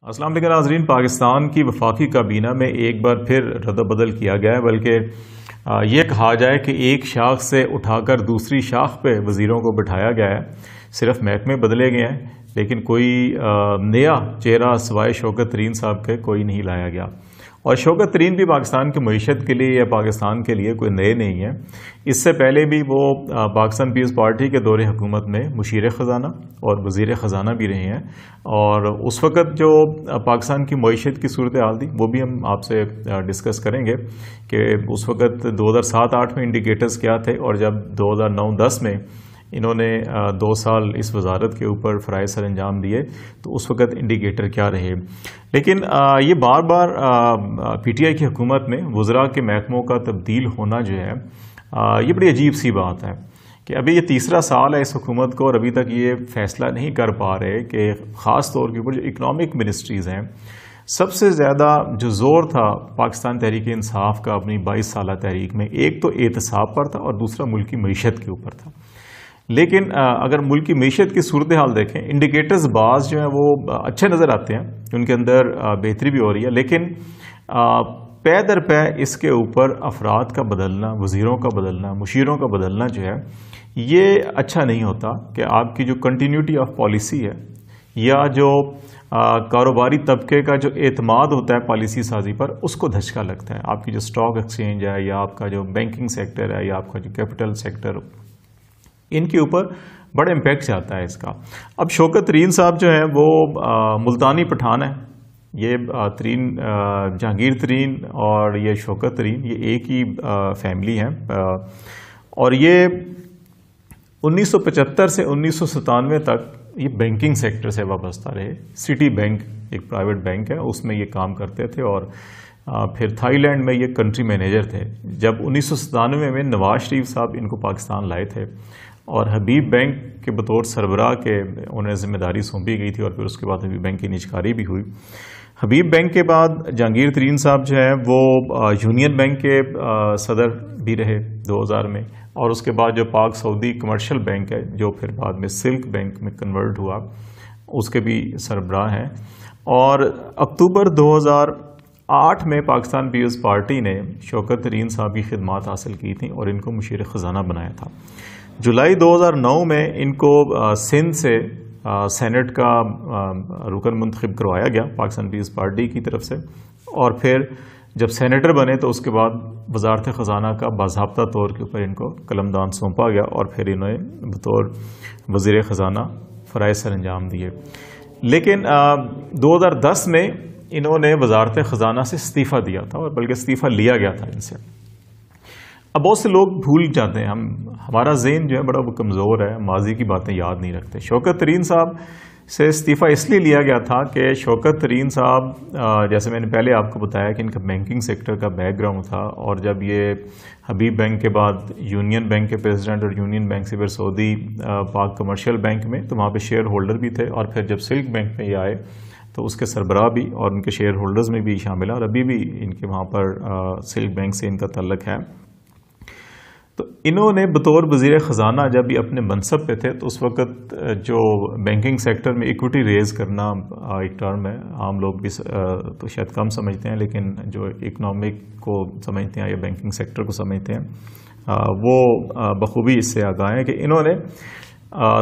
السلام علیکم ناظرین، پاکستان کی وفاقی کابینہ میں ایک بار پھر رد و بدل کیا گیا ہے، بلکہ یہ کہا جائے کہ ایک شاخ سے اٹھا کر دوسری شاخ پہ وزیروں کو بٹھایا گیا ہے۔ صرف محکمے بدلے گئے ہیں لیکن کوئی نیا چہرہ سوائے شوکت ترین صاحب کے کوئی نہیں لایا گیا، اور شوکت ترین بھی پاکستان کی معیشت کے لیے یا پاکستان کے لیے کوئی نئے نہیں ہیں۔ اس سے پہلے بھی وہ پاکستان پیپلز پارٹی کے دور حکومت میں مشیر خزانہ اور وزیر خزانہ بھی رہے ہیں، اور اس وقت جو پاکستان کی معیشت کی صورتحال تھی وہ بھی ہم آپ سے ڈسکس کریں گے کہ اس وقت 2007-8 میں انڈیکیٹرز کیا تھے، اور جب 2009-10 میں انہوں نے 2 سال اس وزارت کے اوپر فرائض سر انجام دیے تو اس وقت انڈیکیٹر کیا رہے۔ لیکن یہ بار بار پی ٹی آئی کی حکومت میں وزراء کے محکموں کا تبدیل ہونا جو ہے یہ بڑی عجیب سی بات ہے کہ ابھی یہ تیسرا سال ہے اس حکومت کو، اور ابھی تک یہ فیصلہ نہیں کر پا رہے کہ خاص طور کے اوپر جو اکنامک منسٹریز ہیں، سب سے زیادہ جو زور تھا پاکستان تحریک انصاف کا اپنی 22 سالہ تحریک میں، ایک تو احتساب پر تھا اور دوسرا ملکی معیشت کے اوپر تھا۔ لیکن اگر ملکی معیشت کی صورتحال دیکھیں، انڈیکیٹرز بعض جو ہیں وہ اچھے نظر آتے ہیں، ان کے اندر بہتری بھی ہو رہی ہے، لیکن پے در پے اس کے اوپر افراد کا بدلنا، وزیروں کا بدلنا، مشیروں کا بدلنا جو ہے یہ اچھا نہیں ہوتا کہ آپ کی جو کنٹینیوٹی آف پالیسی ہے یا جو کاروباری طبقے کا جو اعتماد ہوتا ہے پالیسی سازی پر، اس کو دھچکا لگتا ہے۔ آپ کی جو اسٹاک ایکسچینج ہے یا آپ کا جو بینکنگ سیکٹر ہے یا آپ کا جو کیپٹل سیکٹر، ان کے اوپر بڑا امپیکٹ جاتا ہے اس کا۔ اب شوکت ترین صاحب جو ہیں وہ ملتانی پٹھان ہیں، یہ جہانگیر ترین اور یہ شوکت ترین یہ ایک ہی فیملی ہیں، اور یہ 1975 سے 1997 تک یہ بینکنگ سیکٹر سے وابستہ رہے۔ سٹی بینک ایک پرائیویٹ بینک ہے، اس میں یہ کام کرتے تھے، اور پھر تھائی لینڈ میں یہ کنٹری مینیجر تھے۔ جب 1997 میں نواز شریف صاحب ان کو پاکستان لائے تھے اور حبیب بینک کے بطور سربراہ کے انہیں ذمہ داری سونپی گئی تھی، اور پھر اس کے بعد حبیب بینک کی نجکاری بھی ہوئی۔ حبیب بینک کے بعد جہانگیر ترین صاحب جو ہیں وہ یونین بینک کے صدر بھی رہے 2000 میں، اور اس کے بعد جو پاک سعودی کمرشل بینک ہے جو پھر بعد میں سلک بینک میں کنورٹ ہوا، اس کے بھی سربراہ ہیں۔ اور اکتوبر 2008 میں پاکستان پیپلز پارٹی نے شوکت ترین صاحب کی خدمات حاصل کی تھیں اور ان کو مشیر خزانہ بنایا تھا۔ جولائی 2009 میں ان کو سندھ سے سینٹ کا رکن منتخب کروایا گیا پاکستان پیپلز پارٹی کی طرف سے، اور پھر جب سینیٹر بنے تو اس کے بعد وزارت خزانہ کا باضابطہ طور کے اوپر ان کو قلمدان سونپا گیا، اور پھر انہوں نے بطور وزیر خزانہ فرائض سر انجام دیے۔ لیکن 2010 میں انہوں نے وزارت خزانہ سے استعفیٰ دیا تھا، اور بلکہ استعفیٰ لیا گیا تھا ان سے۔ اب بہت سے لوگ بھول جاتے ہیں، ہمارا ذہن جو ہے بڑا کمزور ہے، ماضی کی باتیں یاد نہیں رکھتے۔ شوکت ترین صاحب سے استعفیٰ اس لیے لیا گیا تھا کہ شوکت ترین صاحب جیسے میں نے پہلے آپ کو بتایا کہ ان کا بینکنگ سیکٹر کا بیک گراؤنڈ تھا، اور جب یہ حبیب بینک کے بعد یونین بینک کے پریزیڈنٹ اور یونین بینک سے پھر سعودی پاک کمرشل بینک میں، تو وہاں پہ شیئر ہولڈر بھی تھے، اور پھر جب سلک بینک میں یہ آئے تو اس کے سربراہ بھی اور ان کے شیئر ہولڈرز میں بھی شامل ہیں، اور ابھی بھی ان کے وہاں پر سلک بینک سے ان کا تعلق ہے۔ تو انہوں نے بطور وزیر خزانہ جب یہ اپنے منصب پہ تھے تو اس وقت جو بینکنگ سیکٹر میں ایکوٹی ریز کرنا ایک ٹرم ہے، عام لوگ بھی تو شاید کم سمجھتے ہیں، لیکن جو اکنامک کو سمجھتے ہیں یا بینکنگ سیکٹر کو سمجھتے ہیں وہ بخوبی اس سے آگاہ ہیں کہ انہوں نے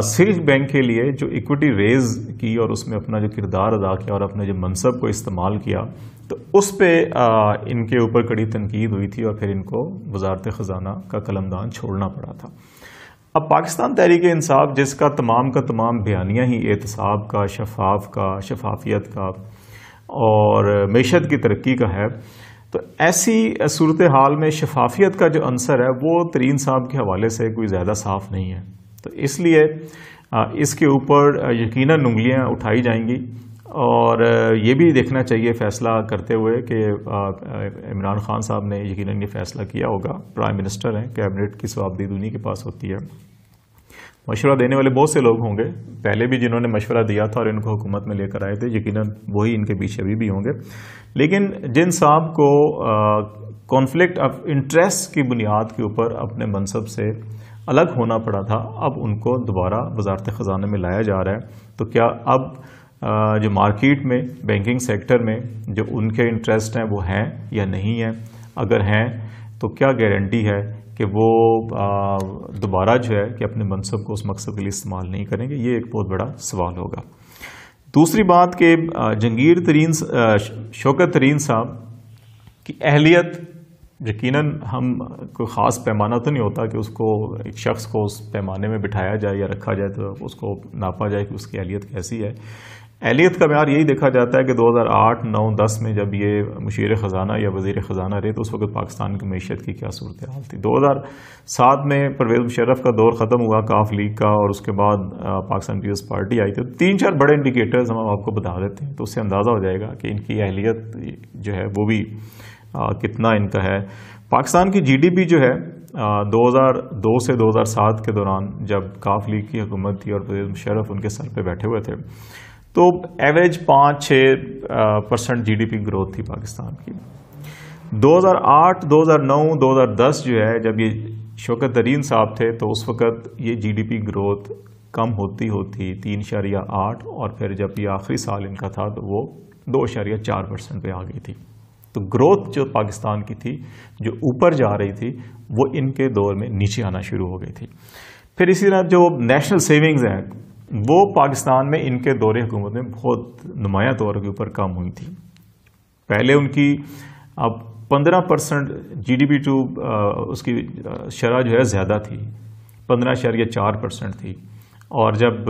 سلک بینک کے لیے جو ایکوٹی ریز کی اور اس میں اپنا جو کردار ادا کیا اور اپنے جو منصب کو استعمال کیا، تو اس پہ ان کے اوپر کڑی تنقید ہوئی تھی، اور پھر ان کو وزارت خزانہ کا قلمدان چھوڑنا پڑا تھا۔ اب پاکستان تحریک انصاف جس کا تمام بیانیہ ہی احتساب کا، شفافیت کا اور معیشت کی ترقی کا ہے، تو ایسی صورتحال میں شفافیت کا جو عنصر ہے وہ ترین صاحب کے حوالے سے کوئی زیادہ صاف نہیں ہے، تو اس لیے اس کے اوپر یقیناً انگلیاں اٹھائی جائیں گی، اور یہ بھی دیکھنا چاہیے فیصلہ کرتے ہوئے کہ عمران خان صاحب نے یقیناً یہ فیصلہ کیا ہوگا، پرائم منسٹر ہیں، کیبنٹ کی صوابدید انہی کے پاس ہوتی ہے۔ مشورہ دینے والے بہت سے لوگ ہوں گے، پہلے بھی جنہوں نے مشورہ دیا تھا اور ان کو حکومت میں لے کر آئے تھے، یقیناً وہی ان کے پیچھے ابھی بھی ہوں گے، لیکن جن صاحب کو کانفلکٹ آف انٹرسٹ کی بنیاد کے اوپر اپنے منصب سے الگ ہونا پڑا تھا، اب ان کو دوبارہ وزارت خزانہ میں لایا جا رہا ہے، تو کیا اب جو مارکیٹ میں بینکنگ سیکٹر میں جو ان کے انٹرسٹ ہیں وہ ہیں یا نہیں ہیں، اگر ہیں تو کیا گارنٹی ہے کہ وہ دوبارہ جو ہے کہ اپنے منصب کو اس مقصد کے لیے استعمال نہیں کریں گے؟ یہ ایک بہت بڑا سوال ہوگا۔ دوسری بات کہ جہانگیر ترین شوکت ترین صاحب کی اہلیت، یقیناً ہم کوئی خاص پیمانہ تو نہیں ہوتا کہ اس کو ایک شخص کو اس پیمانے میں بٹھایا جائے یا رکھا جائے تو اس کو ناپا جائے کہ اس کی اہلیت کیسی ہے۔ اہلیت کا معیار یہی دیکھا جاتا ہے کہ 2008 9 10 میں جب یہ مشیر خزانہ یا وزیر خزانہ رہے تو اس وقت پاکستان کی معیشت کی کیا صورتحال تھی۔ 2007 میں پرویز مشرف کا دور ختم ہوا کاف لیگ کا، اور اس کے بعد پاکستان پیپلز پارٹی آئی تھی۔ 3-4 بڑے انڈیکیٹرز ہم آپ کو بتا دیتے ہیں تو اس سے اندازہ ہو جائے گا کہ ان کی اہلیت جو ہے وہ بھی کتنا ان کا ہے۔ پاکستان کی جی ڈی پی جو ہے 2002 سے 2007 کے دوران جب کاف لیگ کی حکومت تھی اور پرویز مشرف ان کے سر پہ بیٹھے ہوئے تھے تو average 5-6% G D P growth تھی پاکستان کی۔ 2008 2009 2010 جو ہے جب یہ شوکت ترین صاحب تھے تو اس وقت یہ جی ڈی پی گروتھ کم ہوتی 3.8، اور پھر جب یہ آخری سال ان کا تھا تو وہ 2.4% پہ آ گئی تھی۔ تو گروتھ جو پاکستان کی تھی جو اوپر جا رہی تھی وہ ان کے دور میں نیچے آنا شروع ہو گئی تھی۔ پھر اسی طرح جو نیشنل سیونگز ہیں وہ پاکستان میں ان کے دور حکومت میں بہت نمایاں طور کے اوپر کم ہوئی تھی۔ پہلے ان کی اب 15% جی ڈی پی ٹو اس کی شرح جو ہے زیادہ تھی، 15.4% تھی، اور جب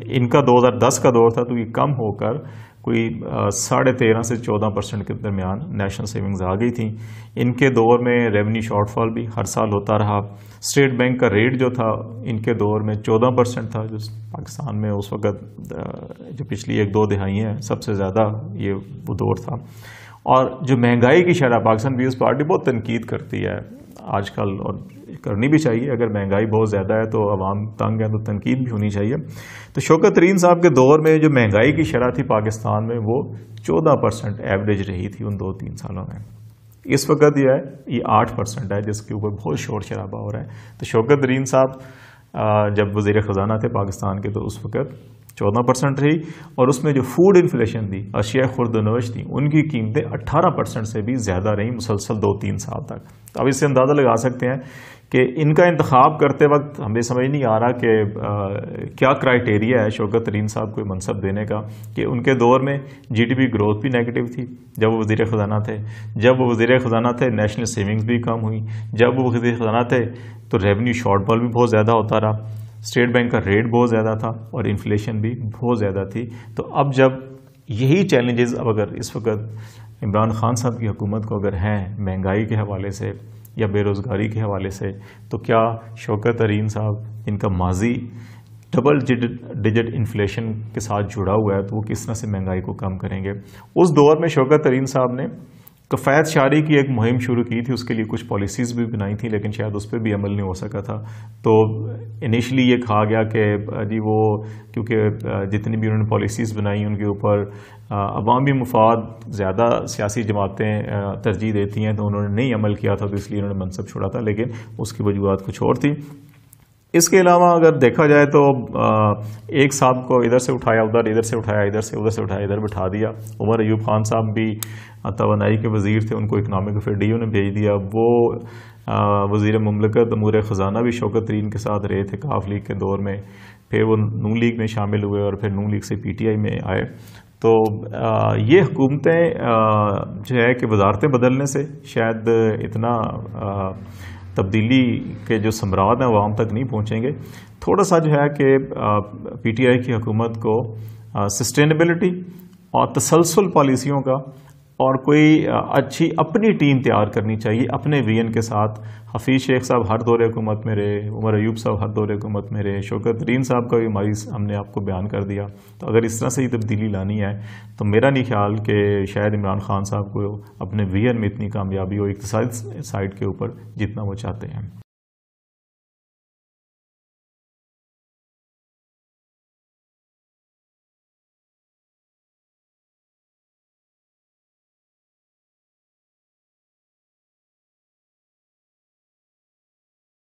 ان کا 2010 کا دور تھا تو یہ کم ہو کر کوئی 13.5 سے 14% کے درمیان نیشنل سیونگز آ گئی تھیں۔ ان کے دور میں ریونیو شارٹ فال بھی ہر سال ہوتا رہا۔ اسٹیٹ بینک کا ریٹ جو تھا ان کے دور میں 14% تھا، جو پاکستان میں اس وقت جو پچھلی 1-2 دہائیاں ہیں سب سے زیادہ یہ وہ دور تھا۔ اور جو مہنگائی کی شرح پاکستان پیپلز پارٹی بہت تنقید کرتی ہے آج کل، اور کرنی بھی چاہیے، اگر مہنگائی بہت زیادہ ہے تو عوام تنگ ہے تو تنقید بھی ہونی چاہیے۔ تو شوکت ترین صاحب کے دور میں جو مہنگائی کی شرح تھی پاکستان میں وہ 14% ایوریج رہی تھی ان 2-3 سالوں میں۔ اس وقت یہ 8% ہے جس کے اوپر بہت شور شرابہ ہو رہا ہے۔ تو شوکت ترین صاحب جب وزیر خزانہ تھے پاکستان کے تو اس وقت 14% رہی، اور اس میں جو فوڈ انفلیشن تھی، اشیاء خورد و نوش تھیں، ان کی قیمتیں 18% سے بھی زیادہ رہیں مسلسل 2-3 سال تک۔ اب اس سے اندازہ لگا سکتے ہیں کہ ان کا انتخاب کرتے وقت ہمیں سمجھ نہیں آ رہا کہ کیا کرائیٹیریا ہے شوکت ترین صاحب کو منصب دینے کا، کہ ان کے دور میں جی ڈی پی گروتھ بھی نیگیٹو تھی جب وہ وزیر خزانہ تھے، جب وہ وزیر خزانہ تھے نیشنل سیونگز بھی کم ہوئی، جب وہ وزیر خزانہ تھے تو ریونیو شارٹ فال بھی بہت زیادہ ہوتا رہا، اسٹیٹ بینک کا ریٹ بہت زیادہ تھا، اور انفلیشن بھی بہت زیادہ تھی۔ تو اب جب یہی چیلنجز اب اگر اس وقت عمران خان صاحب کی حکومت کو اگر ہیں مہنگائی کے حوالے سے یا بے روزگاری کے حوالے سے، تو کیا شوکت ترین صاحب ان کا ماضی ڈبل ڈیجٹ انفلیشن کے ساتھ جڑا ہوا ہے تو وہ کس طرح سے مہنگائی کو کم کریں گے؟ اس دور میں شوکت ترین صاحب نے کفایت شعاری کی ایک مہم شروع کی تھی، اس کے لیے کچھ پالیسیز بھی بنائی تھیں لیکن شاید اس پہ بھی عمل نہیں ہو سکا تھا۔ تو انیشلی یہ کہا گیا کہ جی وہ کیونکہ جتنی بھی انہوں نے پالیسیز بنائی ان کے اوپر عوامی مفاد زیادہ سیاسی جماعتیں ترجیح دیتی ہیں تو انہوں نے نہیں عمل کیا تھا، تو اس لیے انہوں نے منصب چھوڑا تھا، لیکن اس کی وجوہات کچھ اور تھی۔ اس کے علاوہ اگر دیکھا جائے تو ایک صاحب کو ادھر سے اٹھایا ادھر، ادھر سے اٹھایا ادھر سے، ادھر سے اٹھایا ادھر بٹھا دیا۔ عمر ایوب خان صاحب بھی توانائی کے وزیر تھے، ان کو اکنامک افیئر ڈی او نے بھیج دیا۔ وہ وزیر مملکت امور خزانہ بھی شوکت ترین کے ساتھ رہے تھے کاف لیگ کے دور میں، پھر وہ نون لیگ میں شامل ہوئے اور پھر نون لیگ سے پی ٹی آئی میں آئے۔ تو یہ حکومتیں جو ہے کہ وزارتیں بدلنے سے شاید اتنا تبدیلی کے جو ثمرات ہیں عوام تک نہیں پہنچیں گے۔ تھوڑا سا جو ہے کہ پی ٹی آئی کی حکومت کو سسٹینیبلٹی اور تسلسل پالیسیوں کا اور کوئی اچھی اپنی ٹیم تیار کرنی چاہیے اپنے وین کے ساتھ۔ حفیظ شیخ صاحب ہر دور حکومت میں رہے، عمر ایوب صاحب ہر دور حکومت میں رہے، شوکت ترین صاحب کا بھی ہم نے آپ کو بیان کر دیا۔ تو اگر اس طرح سے ہی تبدیلی لانی ہے تو میرا نہیں خیال کہ شاید عمران خان صاحب کو اپنے وین میں اتنی کامیابی ہو اقتصادی سائڈ کے اوپر جتنا وہ چاہتے ہیں۔